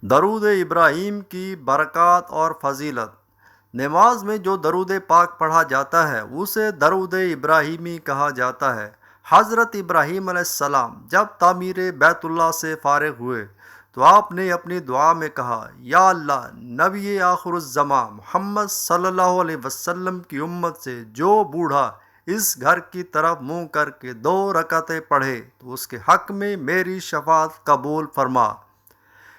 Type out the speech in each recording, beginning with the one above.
درود ابراہیم کی برکات اور فضیلت۔ نماز میں جو درود پاک پڑھا جاتا ہے اسے درود ابراہیمی کہا جاتا ہے۔ حضرت ابراہیم علیہ السلام جب تعمیر بیت اللہ سے فارغ ہوئے تو آپ نے اپنی دعا میں کہا، یا اللہ، نبی آخر الزمان محمد صلی اللہ علیہ وسلم کی امت سے جو بوڑھا اس گھر کی طرف منہ کر کے 2 رکعتیں پڑھے تو اس کے حق میں میری شفاعت قبول فرما۔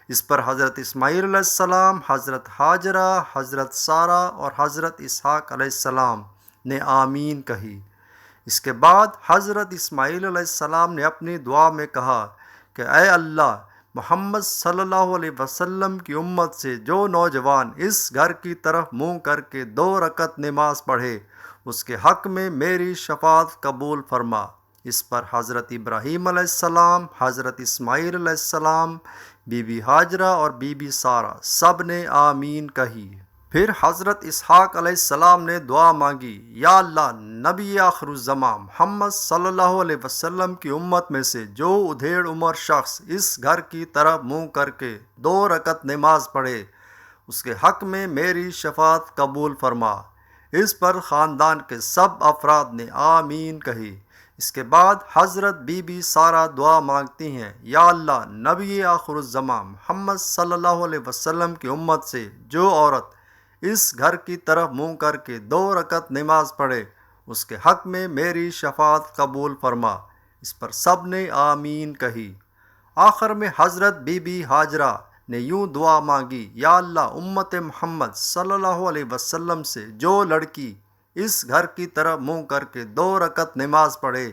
اس پر حضرت اسماعیل علیہ السلام، حضرت ہاجرہ، حضرت سارہ اور حضرت اسحاق علیہ السلام نے آمین کہی۔ اس کے بعد حضرت اسماعیل علیہ السلام نے اپنی دعا میں کہا کہ اے اللہ، محمد صلی اللہ علیہ وسلم کی امت سے جو نوجوان اس گھر کی طرف منہ کر کے 2 رکعت نماز پڑھے اس کے حق میں میری شفاعت قبول فرما۔ اس پر حضرت ابراہیم علیہ السلام، حضرت اسماعیل علیہ السلام، بی بی ہاجرہ اور بی بی سارہ سب نے آمین کہی۔ پھر حضرت اسحاق علیہ السلام نے دعا مانگی، یا اللہ، نبی آخر الزمان محمد صلی اللہ علیہ وسلم کی امت میں سے جو ادھیڑ عمر شخص اس گھر کی طرف منہ کر کے 2 رکعت نماز پڑھے اس کے حق میں میری شفاعت قبول فرما۔ اس پر خاندان کے سب افراد نے آمین کہی۔ اس کے بعد حضرت بی بی سارہ دعا مانگتی ہیں، یا اللہ، نبی آخر الزمان محمد صلی اللہ علیہ وسلم کی امت سے جو عورت اس گھر کی طرف منہ کر کے 2 رکعت نماز پڑھے اس کے حق میں میری شفاعت قبول فرما۔ اس پر سب نے آمین کہی۔ آخر میں حضرت بی بی ہاجرہ نے یوں دعا مانگی، یا اللہ، امت محمد صلی اللہ علیہ وسلم سے جو لڑکی اس گھر کی طرف منہ کر کے 2 رکعت نماز پڑھے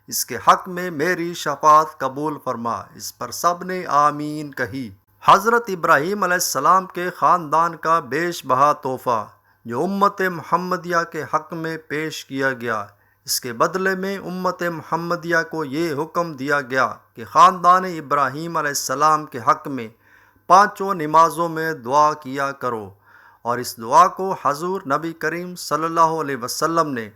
اس کے حق میں میری شفاعت قبول فرما۔ اس پر سب نے آمین کہی۔ حضرت ابراہیم علیہ السلام کے خاندان کا بیش بہا تحفہ جو امت محمدیہ کے حق میں پیش کیا گیا، اس کے بدلے میں امت محمدیہ کو یہ حکم دیا گیا کہ خاندان ابراہیم علیہ السلام کے حق میں 5 نمازوں میں دعا کیا کرو، اور اس دعا کو حضور نبی کریم صلی اللہ علیہ وسلم نے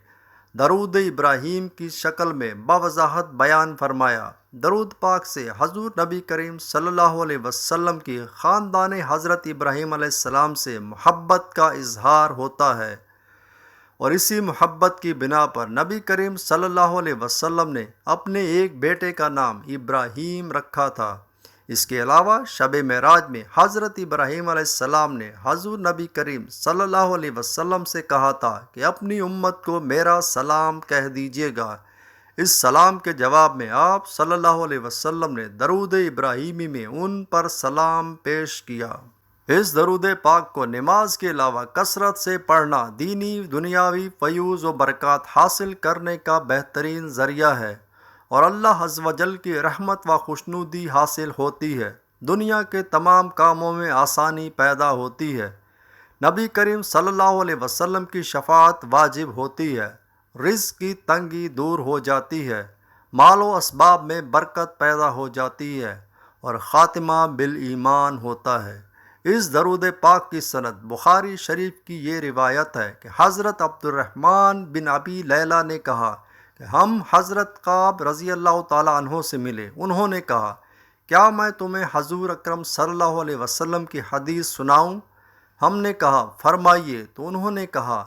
درود ابراہیم کی شکل میں بوضاحت بیان فرمایا۔ درود پاک سے حضور نبی کریم صلی اللہ علیہ وسلم کی خاندان حضرت ابراہیم علیہ السلام سے محبت کا اظہار ہوتا ہے، اور اسی محبت کی بنا پر نبی کریم صلی اللہ علیہ وسلم نے اپنے ایک بیٹے کا نام ابراہیم رکھا تھا۔ اس کے علاوہ شب معراج میں حضرت ابراہیم علیہ السلام نے حضور نبی کریم صلی اللہ علیہ وسلم سے کہا تھا کہ اپنی امت کو میرا سلام کہہ دیجیے گا۔ اس سلام کے جواب میں آپ صلی اللہ علیہ وسلم نے درود ابراہیمی میں ان پر سلام پیش کیا۔ اس درود پاک کو نماز کے علاوہ کثرت سے پڑھنا دینی دنیاوی فیوز و برکات حاصل کرنے کا بہترین ذریعہ ہے، اور اللہ عز و جل کی رحمت و خوشنودی حاصل ہوتی ہے۔ دنیا کے تمام کاموں میں آسانی پیدا ہوتی ہے، نبی کریم صلی اللہ علیہ وسلم کی شفاعت واجب ہوتی ہے، رزق کی تنگی دور ہو جاتی ہے، مال و اسباب میں برکت پیدا ہو جاتی ہے، اور خاتمہ بالایمان ہوتا ہے۔ اس درود پاک کی سند بخاری شریف کی یہ روایت ہے کہ حضرت عبد الرحمن بن ابی لیلہ نے کہا کہ ہم حضرت کعب رضی اللہ تعالیٰ عنہ سے ملے۔ انہوں نے کہا، کیا میں تمہیں حضور اکرم صلی اللہ علیہ وسلم کی حدیث سناؤں؟ ہم نے کہا، فرمائیے۔ تو انہوں نے کہا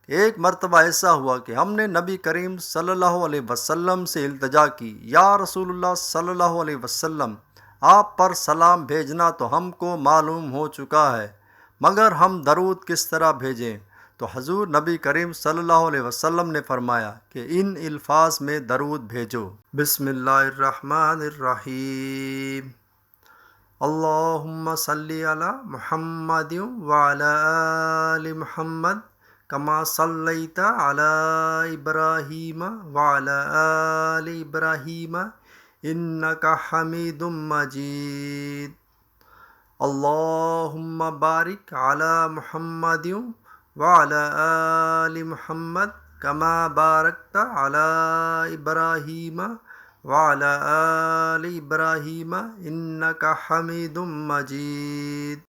کہ ایک مرتبہ ایسا ہوا کہ ہم نے نبی کریم صلی اللہ علیہ وسلم سے التجا کی، یا رسول اللہ صلی اللہ علیہ وسلم، آپ پر سلام بھیجنا تو ہم کو معلوم ہو چکا ہے، مگر ہم درود کس طرح بھیجیں؟ تو حضور نبی کریم صلی اللہ علیہ وسلم نے فرمایا کہ ان الفاظ میں درود بھیجو، بسم اللہ الرحمن الرحیم، اللہم صلی علی محمد وعلی آل محمد کما صلیت علی ابراہیم وعلی آل ابراہیم انک حمید مجید، اللہم بارک علی محمد وعلی آل محمد کما بارکت علی ابراہیم وعلی آل ابراہیم انک حمید مجید۔